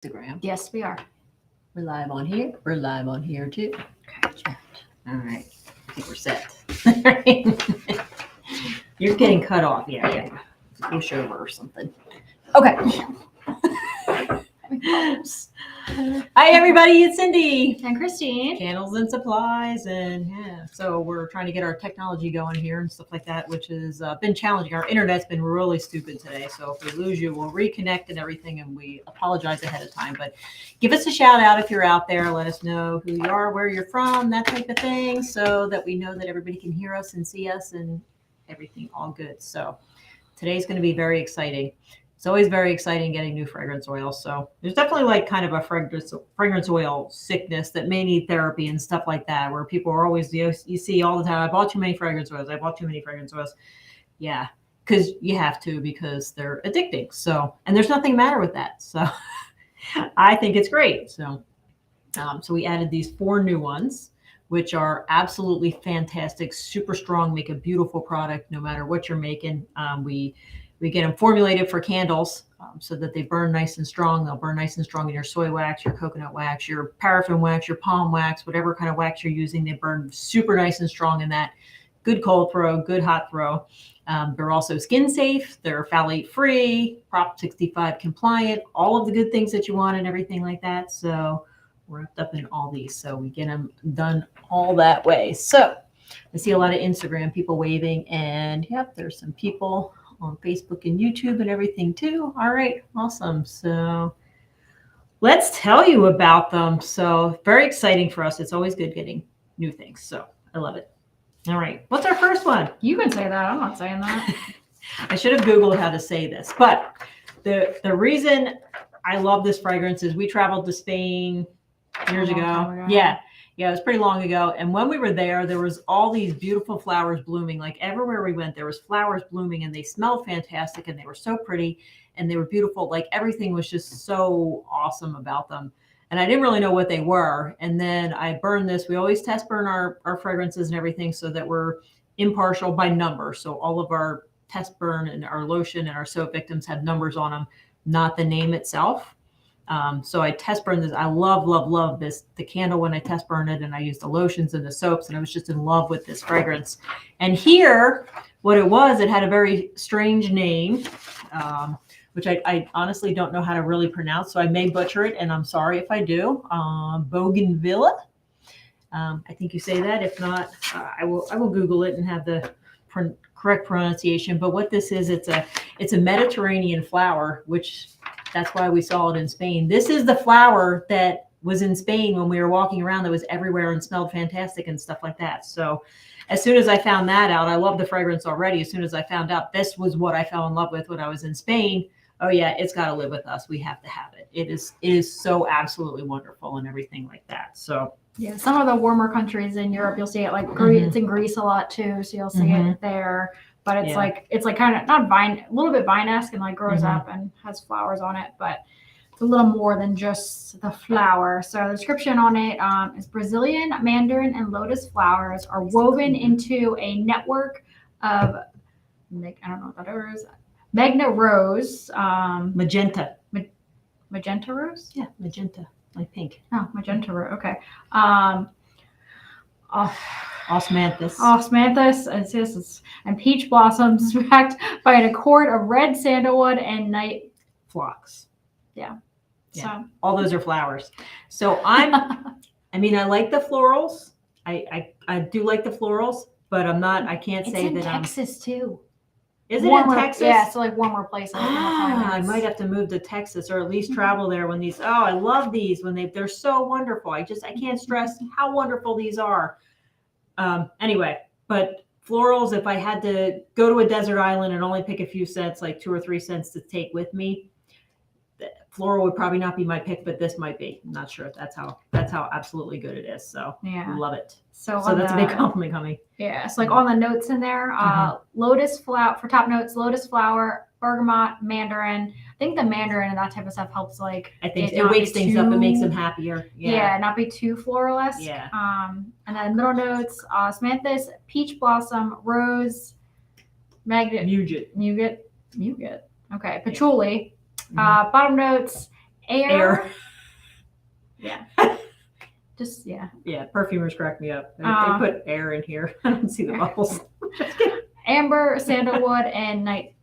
Instagram. Yes, we are. We're live on here. We're live on here too. Okay. All right. I think we're set. You're getting cut off. Yeah. Push over or something. Okay. Hi, everybody. It's Cindy. And Christine. Candles and supplies. And yeah, so we're trying to get our technology going here and stuff like that, which has been challenging. Our internet's been really stupid today. So if we lose you, we'll reconnect and everything. And we apologize ahead of time. But give us a shout out if you're out there. Let us know who you are, where you're from, that type of thing, so that we know that everybody can hear us and see us and everything all good. So today's going to be very exciting. It's always very exciting getting new fragrance oils. So there's definitely like kind of a fragrance oil sickness that may need therapy and stuff like that, where people are always, you see all the time, I bought too many fragrance oils. I bought too many fragrance oils. Yeah, because you have to, because they're addicting. So, and there's nothing matter with that. So I think it's great. So we added these 4 new ones, which are absolutely fantastic, super strong, make a beautiful product no matter what you're making. We get them formulated for candles so that they burn nice and strong. They'll burn nice and strong in your soy wax, your coconut wax, your paraffin wax, your palm wax, whatever kind of wax you're using. They burn super nice and strong in that. Good cold throw, good hot throw. They're also skin safe. They're phthalate free, Prop 65 compliant, all of the good things that you want and everything like that. So we're wrapped up in all these. So we get them done all that way. So I see a lot of Instagram people waving, and yep, there's some people on Facebook and YouTube and everything too. All right, awesome. So let's tell you about them. So very exciting for us. It's always good getting new things. So I love it. All right, what's our first one? You can say that. I'm not saying that. I should have Googled how to say this, but the reason I love this fragrance is we traveled to Spain years ago. Yeah, it was pretty long ago. And when we were there was all these beautiful flowers blooming. Like everywhere we went, there was flowers blooming, and they smelled fantastic, and they were so pretty, and they were beautiful. Like everything was just so awesome about them. And I didn't really know what they were. And then I burned this. We always test burn our fragrances and everything so that we're impartial by number. So all of our test burn and our lotion and our soap victims have numbers on them, not the name itself. So I test burned this. I love this, the candle when I test burned it, and I used the lotions and the soaps, and I was just in love with this fragrance. And here, what it was, it had a very strange name, which I honestly don't know how to really pronounce, so I may butcher it, and I'm sorry if I do. Bougainvillea. I think you say that. If not, I will Google it and have the correct pronunciation. But what this is, it's a Mediterranean flower, which that's why we saw it in Spain. This is the flower that was in Spain when we were walking around, that was everywhere and smelled fantastic and stuff like that. So as soon as I found that out, I love the fragrance already. As soon as I found out this was what I fell in love with when I was in Spain, oh yeah, it's got to live with us. We have to have it. It is so absolutely wonderful and everything like that. So yeah, some of the warmer countries in Europe, you'll see it like Greece. It's in Greece a lot too, so you'll see it there. But it's like kind of not vine, a little bit vine-esque, and like grows up and has flowers on it, but it's a little more than just the flower. So the description on it is Brazilian mandarin and lotus flowers are woven into a network of, I don't know what that is, magna rose, magenta rose? Yeah, magenta, like pink. Oh, magenta rose. Okay. Osmanthus and peach blossoms backed by an accord of red sandalwood and night phlox. Yeah. So all those are flowers. So I like the florals. I do like the florals, but I can't say that I'm. It's in Texas too. Is it in Texas? Yeah, so like warmer places. I might have to move to Texas, or at least travel there when these. Oh, I love these when they're so wonderful. I can't stress how wonderful these are. Anyway, but florals, if I had to go to a desert island and only pick a few scents, like 2 or 3 scents to take with me, floral would probably not be my pick, but this might be. I'm not sure if that's how absolutely good it is. So yeah, love it. So that's a big compliment coming. Yeah, so like on the notes in there, lotus flower for top notes, lotus flower, bergamot, mandarin. I think the mandarin and that type of stuff helps. Like I think it wakes things up. It makes them happier. Yeah, not be too floral-esque. Yeah. And then middle notes, osmanthus, peach blossom, rose, muget. Okay, patchouli. Bottom notes, Air. Yeah. Just, yeah. Yeah, perfumers crack me up. They put air in here. I don't see the bubbles. Amber, sandalwood, and night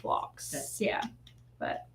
Phlox. Yeah. But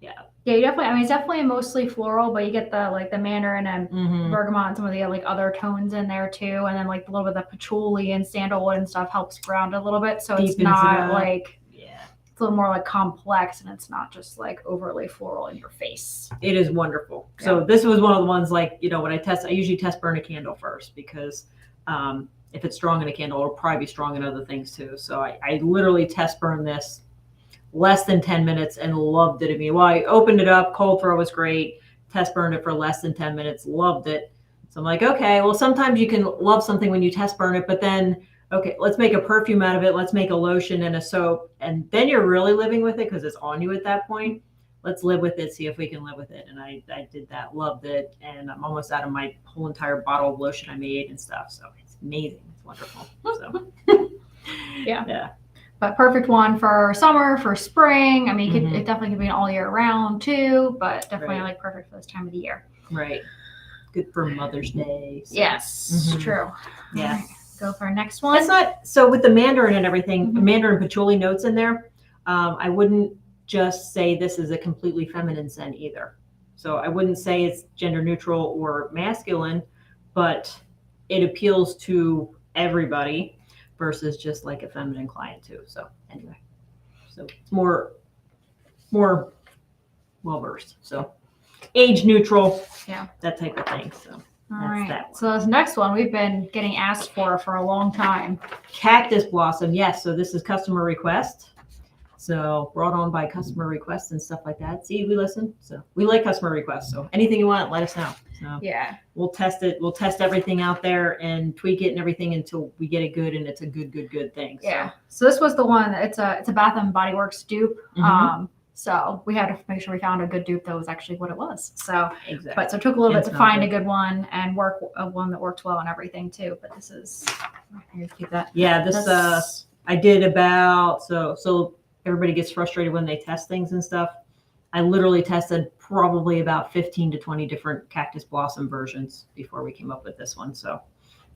yeah, you definitely, I mean, it's definitely mostly floral, but you get the mandarin and Mm-hmm. bergamot and some of the like other tones in there too. And then like a little bit of the patchouli and sandalwood and stuff helps ground a little bit. So it's Deepens it not up. like, Yeah, it's a little more like complex and it's not just like overly floral in your face. it is wonderful. So this was one of the ones like, when I usually test burn a candle first because if it's strong in a candle, it'll probably be strong in other things too. So I literally test burn this less than 10 minutes and loved it. I mean, well, I opened it up, cold throw was great, test burned it for less than 10 minutes, loved it. So I'm like, okay, well, sometimes you can love something when you test burn it, but then, okay, let's make a perfume out of it. Let's make a lotion and a soap. And then you're really living with it because it's on you at that point. Let's live with it, see if we can live with it. And I did that, loved it. And I'm almost out of my whole entire bottle of lotion I made and stuff. So it's amazing. It's wonderful. So Yeah. But perfect one for summer, for spring. I mean, it definitely could be an all year round too, but definitely like perfect for this time of the year. Right. Good for Mother's Day. So. Yes, true. Yeah. Right. Go for our next one. It's not, so with the mandarin and everything, mandarin patchouli notes in there, I wouldn't just say this is a completely feminine scent either. So I wouldn't say it's gender neutral or masculine, but it appeals to everybody versus just like a feminine client too. So anyway, so it's more well-versed. So age neutral, that type of thing. So all right. So this next one we've been getting asked for a long time. Cactus blossom. Yes. So this is customer request. So brought on by customer requests and stuff like that. See, we listen. So we like customer requests. So anything you want, let us know. So yeah, we'll test it. We'll test everything out there and tweak it and everything until we get it good and it's a good thing. Yeah. So this was the one. It's a Bath and Body Works dupe. So we had to make sure we found a good dupe that was actually what it was. So, exactly. But so it took a little bit to find a good one and work one that worked well and everything too. But this is, here, keep that. Yeah, this I did about so everybody gets frustrated when they test things and stuff. I literally tested probably about 15 to 20 different cactus blossom versions before we came up with this one. So,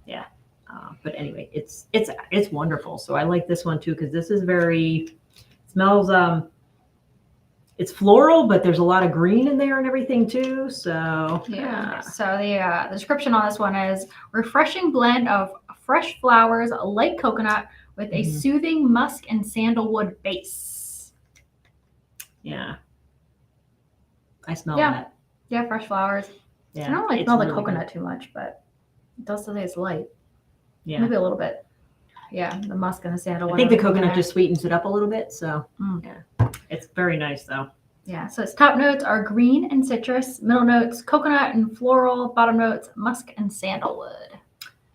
yeah. But anyway, it's wonderful. So I like this one too because this is smells. It's floral, but there's a lot of green in there and everything too. So yeah. So the description on this one is refreshing blend of fresh flowers, light coconut with a soothing musk and sandalwood base. Yeah. I smell that. Yeah, fresh flowers. Yeah. I don't really smell the coconut too much, but it does say it's light. Yeah. Maybe a little bit. Yeah, the musk and the sandalwood. I think the coconut just sweetens it up a little bit. So yeah, it's very nice though. Yeah, so its top notes are green and citrus, middle notes, coconut and floral, bottom notes, musk and sandalwood.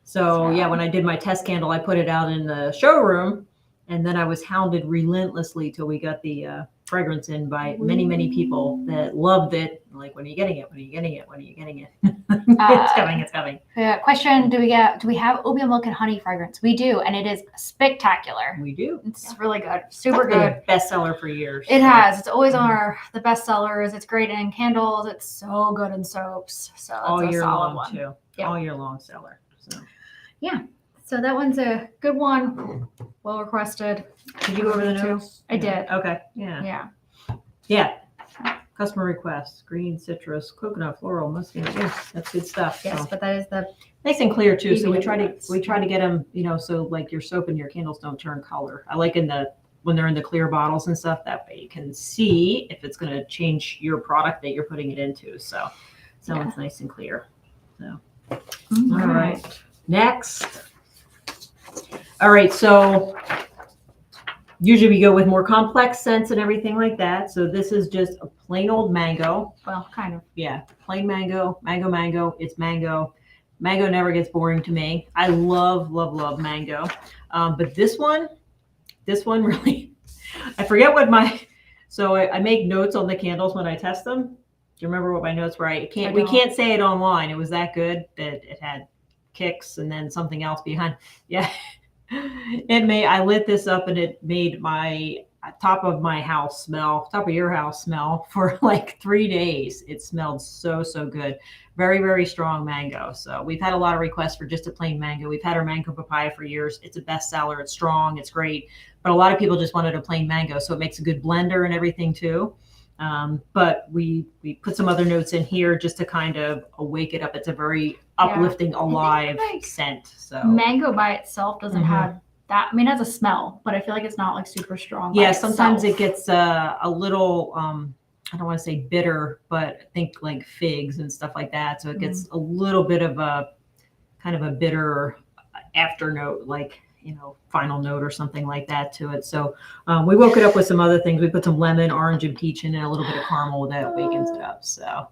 So yeah, when I did my test candle, I put it out in the showroom and then I was hounded relentlessly till we got the fragrance in by many people that loved it. Like, when are you getting it? When are you getting it? When are you getting it? It's coming. Yeah. Question: Do we have opium milk and honey fragrance? We do, and it is spectacular. We do. It's really good, super good. Bestseller for years. It has. It's always on the best sellers. It's great in candles. It's so good in soaps. So that's all year long one. too. Yeah. All year long seller. So yeah. So that one's a good one. Well requested. Did you go over the notes? I did. Okay. Yeah. Customer requests: green, citrus, coconut, floral, musky. Yeah, that's good stuff. Yes, but that is the nice and clear too. So we try to get them, so like your soap and your candles don't turn color. I like when they're in the clear bottles and stuff. That way you can see if it's going to change your product that you're putting it into. So it's nice and clear. So all right. Next. All right, so usually we go with more complex scents and everything like that. So this is just a plain old mango. Well, kind of. Yeah, plain mango. It's mango. Mango never gets boring to me. I love mango. But this one really, I forget what so I make notes on the candles when I test them. Do you remember what my notes were? We can't say it online. It was that good that it had kicks and then something else behind. Yeah. I lit this up and it made my top of my house smell, top of your house smell for like 3 days. It smelled so, so good. Very, very strong mango. So we've had a lot of requests for just a plain mango. We've had our mango papaya for years. It's a bestseller. It's strong. It's great. But a lot of people just wanted a plain mango. So it makes a good blender and everything too. But we put some other notes in here just to kind of wake it up. It's a very uplifting, alive like scent. So mango by itself doesn't Mhm. have that. I mean, it has a smell, but I feel like it's not like super strong. by yeah, sometimes it itself. gets a little, I don't want to say bitter, but I think like figs and stuff like that. So it gets a little bit of a kind of a bitter after note, like, final note or something like that to it. So we woke it up with some other things. We put some lemon, orange, and peach in, and a little bit of caramel that wakens it up. So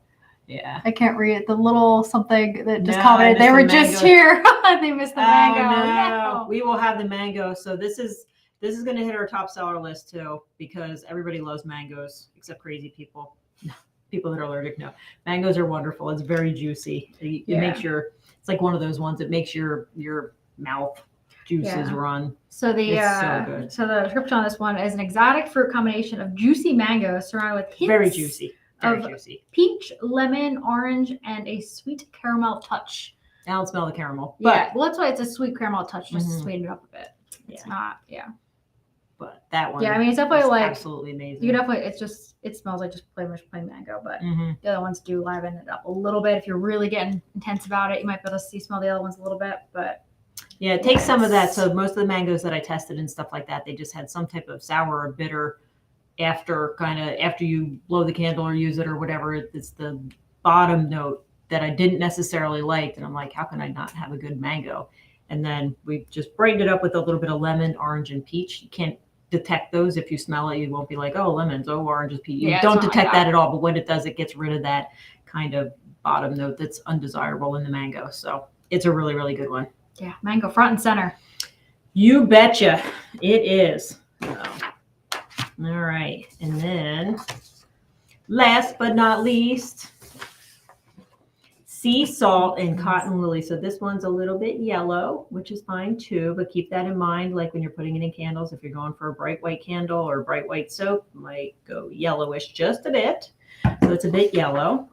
yeah. I can't read it. The little something that just No, commented. I They were missed the just mango. here. They missed the mango. No. We will have the mango. So this is going to hit our top seller list too, because everybody loves mangoes except crazy people. People that are allergic. No, mangoes are wonderful. It's very juicy. It makes it's like one of those ones that makes your mouth juices Yeah. run. So the It's so good. so the description on this one is an exotic fruit combination of juicy mango surrounded with hints Very juicy. Very of- juicy. peach, lemon, orange, and a sweet caramel touch. I don't smell the caramel, Yeah, well, that's why it's a sweet caramel touch, just to Mhm. sweeten it up a bit. It's not, but that one. Yeah, I mean, it's definitely is like- absolutely amazing. You definitely, it smells like just plain mango, but Mhm. the other ones do liven it up a little bit. If you're really getting intense about it, you might be able to smell the other ones a little bit, but Yeah, it takes some of that. Yes. So most of the mangoes that I tested and stuff like that, they just had some type of sour or bitter after you blow the candle or use it or whatever. It's the bottom note that I didn't necessarily like. And I'm like, how can I not have a good mango? And then we just brightened it up with a little bit of lemon, orange, and peach. You can't detect those. If you smell it, you won't be like, oh, lemons, oh, oranges, peach. You Yeah, it's don't not like detect that. that at all. But when it does, it gets rid of that kind of bottom note that's undesirable in the mango. So it's a really, really good one. yeah, mango front and center. You betcha. It is. So, all right. And then last but not least, sea salt and cotton lily. So this one's a little bit yellow, which is fine too, but keep that in mind. Like when you're putting it in candles, if you're going for a bright white candle or bright white soap, it might go yellowish just a bit. So it's a bit yellow.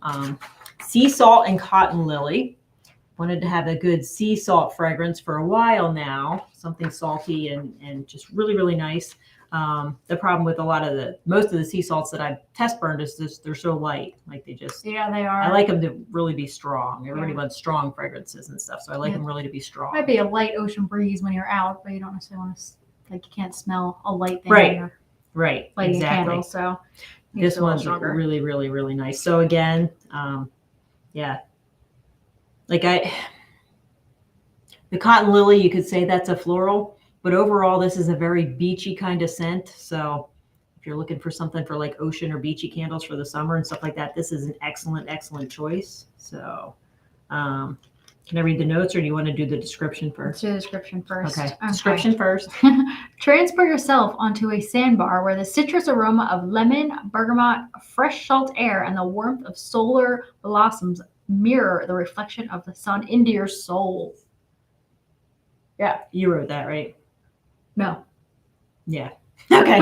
Sea salt and cotton lily. Wanted to have a good sea salt fragrance for a while now, something salty and just really, really nice. The problem with most of the sea salts that I've test burned is just they're so light. Like they just, Yeah, they are. I like them to really be strong. Everybody Yeah. wants strong fragrances and stuff. So I like Yeah. them really to be strong. Might be a light ocean breeze when you're out, but you don't necessarily want to, like, you can't smell a light thing Right. when you're Right. lighting a Exactly. candle. So makes This it a little one's stronger. really, really, really nice. So again, yeah, like the cotton lily, you could say that's a floral, but overall, this is a very beachy kind of scent. So if you're looking for something for like ocean or beachy candles for the summer and stuff like that, this is an excellent, excellent choice. So, can I read the notes or do you want to do the description Let's first? do the description first. Okay, description first. Transport yourself onto a sandbar where the citrus aroma of lemon, bergamot, fresh salt air, and the warmth of solar blossoms mirror the reflection of the sun into your soul. Yeah. You wrote that, right? No. Yeah. Okay.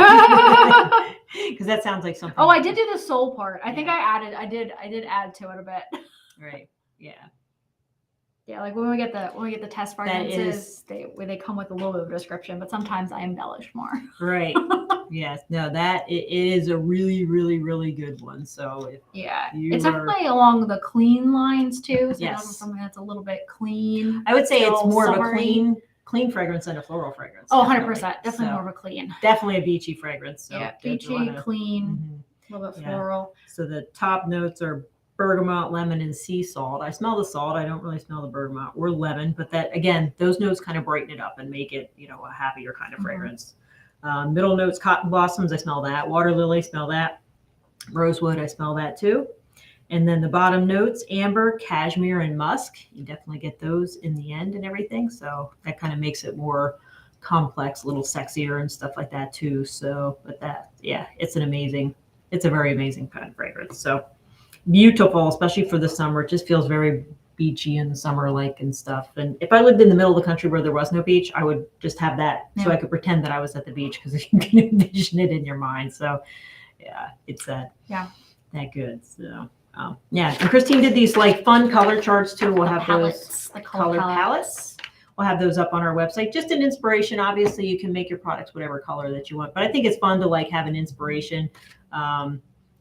Because that sounds like something. Oh, I did do the soul part. I think I did add to it a bit. Right. Yeah. Yeah, like when we get the test fragrances, is- they come with a little bit of description, but sometimes I embellish more. Right. Yes. No, it is a really, really, really good one. So if Yeah, You it's are- definitely along the clean lines too. So Yes. something that's a little bit clean. I would say it's Still more of a summery. clean fragrance than a floral fragrance. Oh, 100%. Definitely So, more of a clean. Definitely a beachy fragrance. So Yeah, if you beachy, wanna- clean, Mhm. a little bit Yeah. floral. So the top notes are bergamot, lemon, and sea salt. I smell the salt. I don't really smell the bergamot or lemon, but that again, those notes kind of brighten it up and make it, a happier kind of Mhm. fragrance. Middle notes, cotton blossoms. I smell that. Water lily, smell that. Rosewood, I smell that too. And then the bottom notes, amber, cashmere, and musk. You definitely get those in the end and everything. So that kind of makes it more complex, a little sexier and stuff like that too. So, but it's a very amazing kind of fragrance. So beautiful, especially for the summer. It just feels very beachy in the summer, like, and stuff. And if I lived in the middle of the country where there was no beach, I would just have that so Yeah. I could pretend that I was at the beach because you can envision it in your mind. So yeah, it's that good. So yeah, and Christine did these like fun color charts too. We'll have those the color palettes. We'll have those up on our website. Just an inspiration. Obviously, you can make your products whatever color that you want, but I think it's fun to like have an inspiration.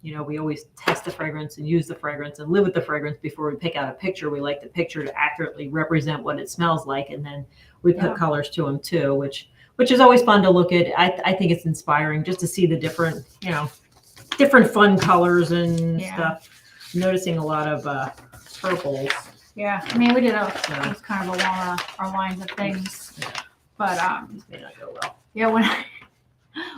We always test the fragrance and use the fragrance and live with the fragrance before we pick out a picture. We like the picture to accurately represent what it smells like, and then we put colors to them too, which is always fun to look at. I think it's inspiring just to see the different fun colors and stuff. Noticing a lot of purples. Yeah, I mean, we did it's kind of along our lines of things, but This may not go well. yeah,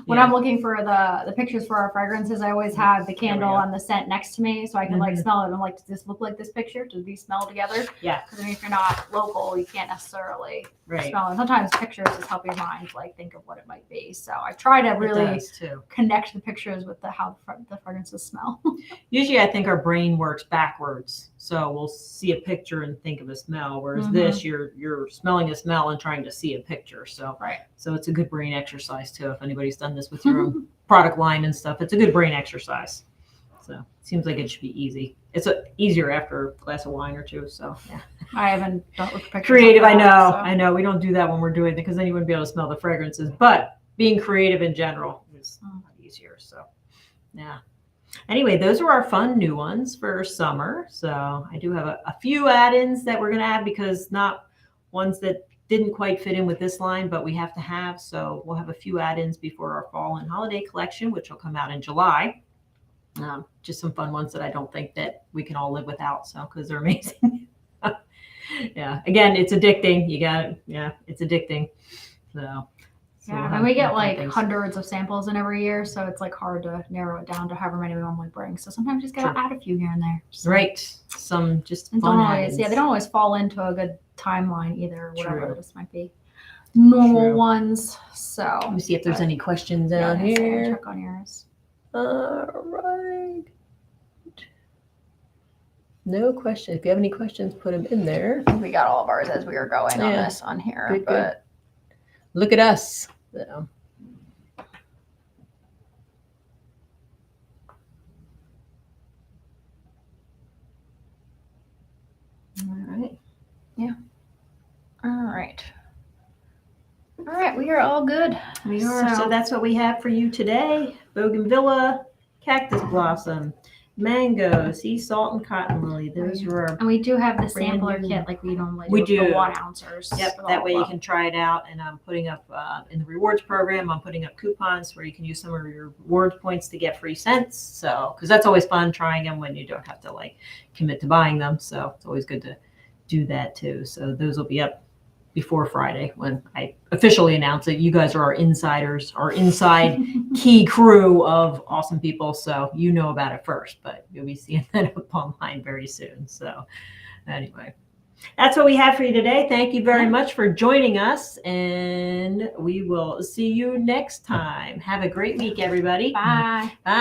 when I'm looking for the pictures for our fragrances, I always have the candle and the scent next to me so I can like smell it. I'm like, does this look like this picture? Do these smell together? Yeah. Because I mean, if you're not local, you can't necessarily Right. smell it. Sometimes pictures just help your mind like think of what it might be. So I try to really It does too. connect the pictures with how the fragrances smell. Usually I think our brain works backwards. So we'll see a picture and think of a smell, whereas this, you're smelling a smell and trying to see a picture. So so it's a good brain exercise too. If anybody's done this with your own product line and stuff, it's a good brain exercise. So it seems like it should be easy. It's easier after a glass of wine or two. So yeah. I haven't done it with pictures. Creative, like that, I know. We don't do that when we're doing it because then you wouldn't be able to smell the fragrances. But being creative in general is a lot easier. So yeah. Anyway, those are our fun new ones for summer. So I do have a few add-ins that we're going to add because not ones that didn't quite fit in with this line, but we have to have. So we'll have a few add-ins before our fall and holiday collection, which will come out in July. Just some fun ones that I don't think that we can all live without. So because they're amazing. Yeah. Again, it's addicting. You got it. Yeah, it's addicting. So yeah, and we get like hundreds of samples in every year, so it's like hard to narrow it down to however many we normally bring. So sometimes you just gotta add a few here and there. So. Right. Some just and fun don't always, add-ins. they don't always fall into a good timeline either, or whatever. This might be normal ones. So let me see if there's any questions down out here. Check on yours. All right. No question. If you have any questions, put them in there. We got all of ours as we were going on this on here, Good, but look at us. So. All right. Yeah. All right. All right, we are all good. We are. So that's what we have for you today. Bougainvillea, cactus blossom, mango, sea salt, and cotton lily. Those are our. And we do have the brand sampler new- kit like we normally We do. do. The 1 ounces. Yep, that way you can try it out. And I'm putting up in the rewards program, I'm putting up coupons where you can use some of your rewards points to get free scents. So, because that's always fun trying them when you don't have to like commit to buying them. So it's always good to do that too. So those will be up before Friday when I officially announce it. You guys are our insiders, our inside key crew of awesome people. So you know about it first, but you'll be seeing that up online very soon. So anyway. That's what we have for you today. Thank you very much for joining us, and we will see you next time. Have a great week, everybody. Bye. Bye.